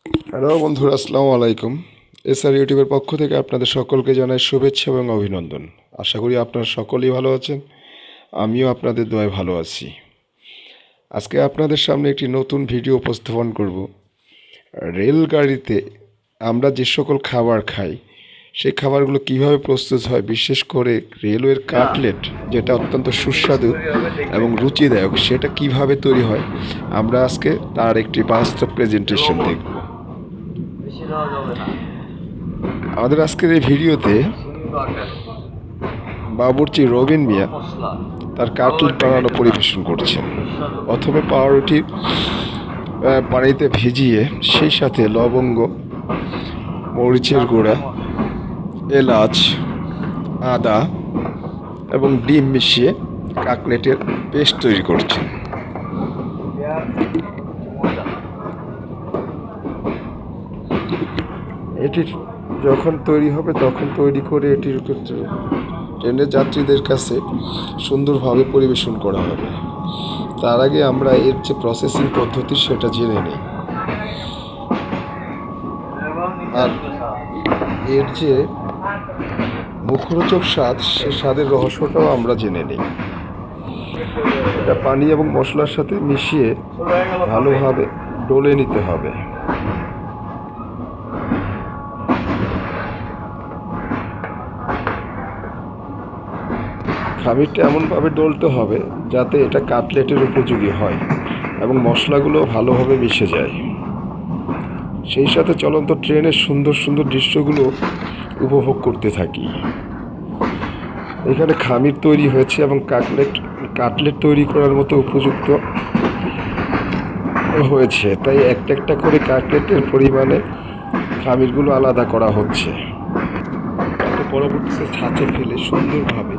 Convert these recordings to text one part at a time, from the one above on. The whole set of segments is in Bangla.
হ্যালো বন্ধুরা, আসসালামু আলাইকুম। এসআর ইউটিউবের পক্ষ থেকে আপনাদের সকলকে জানাই শুভেচ্ছা এবং অভিনন্দন। আশা করি আপনারা সকলেই ভালো আছেন। আমিও আপনাদের দোয়ায় ভালো আছি। আজকে আপনাদের সামনে একটি নতুন ভিডিও উপস্থাপন করব। রেলগাড়িতে আমরা যে সকল খাবার খাই সেই খাবারগুলো কিভাবে প্রস্তুত হয়, বিশেষ করে রেলওয়ের কাটলেট, যেটা অত্যন্ত সুস্বাদু এবং রুচিদায়ক, সেটা কিভাবে তৈরি হয় আমরা আজকে তার একটি বাস্তব প্রেজেন্টেশন দেখব। আমাদের আজকের এই ভিডিওতে বাবুর্চি রবিন মিয়া তার কাটলেট বানানো পরিবেশন করছেন। প্রথমে পাউরুটি পানিতে ভিজিয়ে সেই সাথে লবঙ্গ, মরিচের গুঁড়া, এলাচ, আদা এবং ডিম মিশিয়ে কাটলেটের পেস্ট তৈরি করছেন। এটি যখন তৈরি হবে তখন তৈরি করে এটির ট্রেনের যাত্রীদের কাছে সুন্দরভাবে পরিবেশন করা হবে। তার আগে আমরা এর যে প্রসেসিং পদ্ধতি সেটা জেনে নিই, আর এর যে মুখরোচক স্বাদ, সে স্বাদের রহস্যটাও আমরা জেনে নিই। এটা পানি এবং মশলার সাথে মিশিয়ে ভালোভাবে ডলে নিতে হবে। খামিরটা এমনভাবে ডলতে হবে যাতে এটা কাটলেটের উপযোগী হয় এবং মশলাগুলো ভালোভাবে মিশে যায়। সেই সাথে চলন্ত ট্রেনের সুন্দর সুন্দর দৃশ্যগুলো উপভোগ করতে থাকি। এখানে খামির তৈরি হয়েছে এবং কাটলেট তৈরি করার মতো উপযুক্ত হয়েছে, তাই একটা একটা করে কাটলেটের পরিমাণে খামিরগুলো আলাদা করা হচ্ছে। পরবর্তীতে ছাঁচে ফেলে সুন্দরভাবে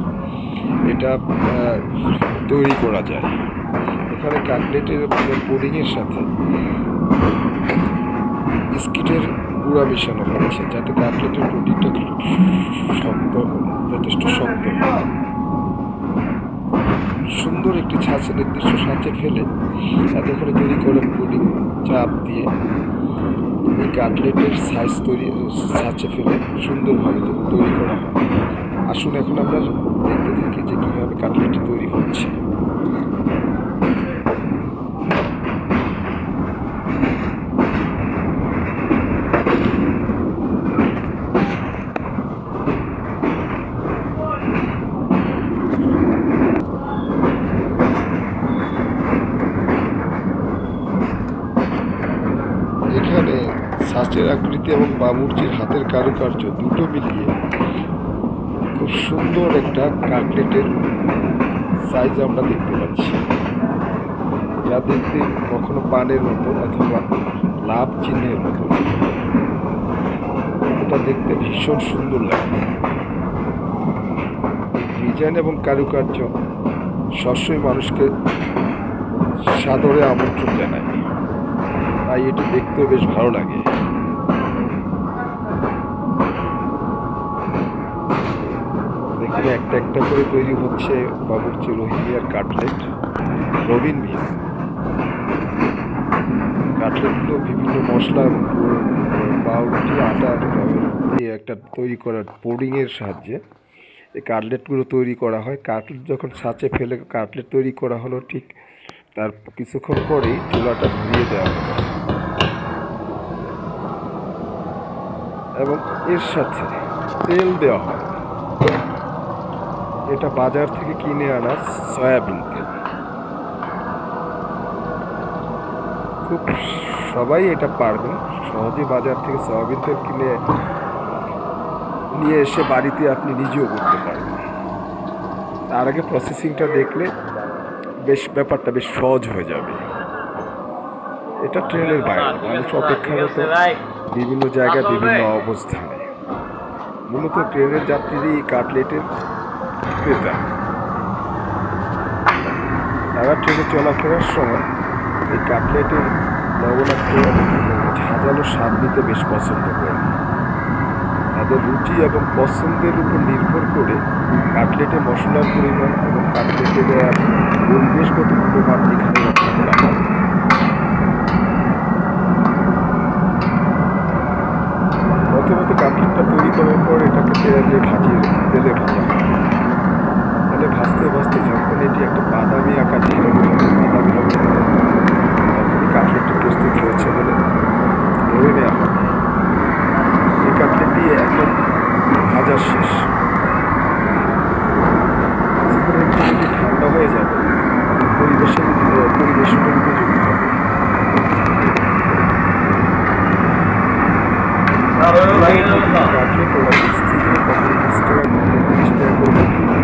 এটা তৈরি করা যায়। এখানে কাটলেটের পুডিংয়ের সাথে বিস্কিটের গুঁড়া মেশানো হয়েছে যাতে কাটলেটের পুডিংটা যথেষ্ট শক্ত হয়। সুন্দর একটি ছাঁচে, নির্দিষ্ট ছাঁচে ফেলে তাতে করে তৈরি করে পুডিং চাপ দিয়ে এই কাটলেটের সাইজ ছাঁচে ফেলে সুন্দরভাবে তৈরি করা হয়। আসুন এখন আমরা দেখতে থাকি যে কীভাবে কাটলেটটি তৈরি হচ্ছে। এখানে ছাঁচের আকৃতি এবং বাবুর্চির হাতের কারুকার্য দুটো মিলিয়ে খুব সুন্দর একটা কাটলেটের সাইজ আমরা দেখতে পাচ্ছি, যা দেখতে কখনো পানের মতো অথবা লাভ চিহ্নের মতো। এটা দেখতে ভীষণ সুন্দর লাগে। ডিজাইন এবং কারুকার্য সবসময় মানুষকে সাদরে আমন্ত্রণ জানায়, তাই এটি দেখতেও বেশ ভালো লাগে। দেখুন, একটা একটা করে তৈরি হচ্ছে বাবুর্চি রোহিঙ্গিয়ার কাটলেট, রবিন মিয়া। কাটলেটগুলো বিভিন্ন মশলা, পাউরুটি, আটা দিয়ে একটা তৈরি করার পুডিংয়ের সাহায্যে এই কাটলেটগুলো তৈরি করা হয়। কাটলেট যখন ছাঁচে ফেলে কাটলেট তৈরি করা হলো, ঠিক তার কিছুক্ষণ পরেই চুলাটা ধরিয়ে দেওয়া হবে এবং এর সাথে তেল দেওয়া হয়। এটা বাজার থেকে কিনে আনা সয়াবিন তেল। খুব সবাই এটা পারবেন, সহজে বাজার থেকে সয়াবিন তেল কিনে নিয়ে এসে বাড়িতে আপনি নিজেও করতে পারবেন। তার আগে প্রসেসিংটা দেখলে ব্যাপারটা বেশ সহজ হয়ে যাবে। এটা ট্রেনের বাইরে, মানুষ অপেক্ষারত বিভিন্ন জায়গায় বিভিন্ন অবস্থানে। মূলত ট্রেনের যাত্রীরই কাটলেটের ক্রেতা। তারা ট্রেনে চলাফেরার সময় এই কাটলেটের লবণাক্ত ঝাঁঝালো স্বাদ নিতে বেশ পছন্দ করে। তাদের রুচি এবং পছন্দের উপর নির্ভর করে কাটলেটে মশলার পরিমাণ এবং কাটলেটের পরিবেশগত গুণমান এখানে রক্ষা করা হয়। নাড়াচাড়া দিয়ে তেলে ভাজা হয়। তাহলে ভাজতে ভাজতে যখন এটি একটা বাদামি আকার ধারণ করে, বাদামি রঙের তখনই কাটলেটটি প্রস্তুত হয়েছে বলে ধরে নেওয়া হয়। এই কাটলেটটি এখন ভাজা শেষ। যখন একটু ঠান্ডা হয়ে যাবে পরিবেশনের উপযোগী হবে। কাটলেট ওরা 20 থেকে 30 টাকা, 30 টাকা করে বিক্রি করে।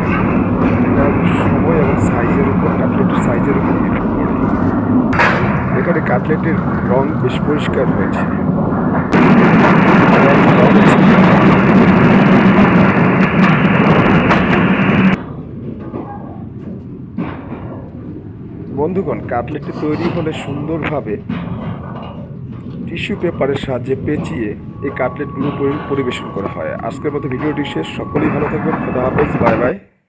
এটা সময় এবং সাইজের উপর, কাটলেটের সাইজের উপর নির্ভর করে। এখানে কাটলেটের রং বেশ পরিষ্কার হয়েছে। বন্ধুগণ, কাটলেটটি তৈরি হলে সুন্দরভাবে টিস্যু পেপারের সাহায্যে পেঁচিয়ে এই কাটলেটগুলো পরিবেশন করা হয়। আজকের মতো ভিডিওটি শেষ। সকলেই ভালো থাকবেন। খোদা হাফেজ, বাই বাই।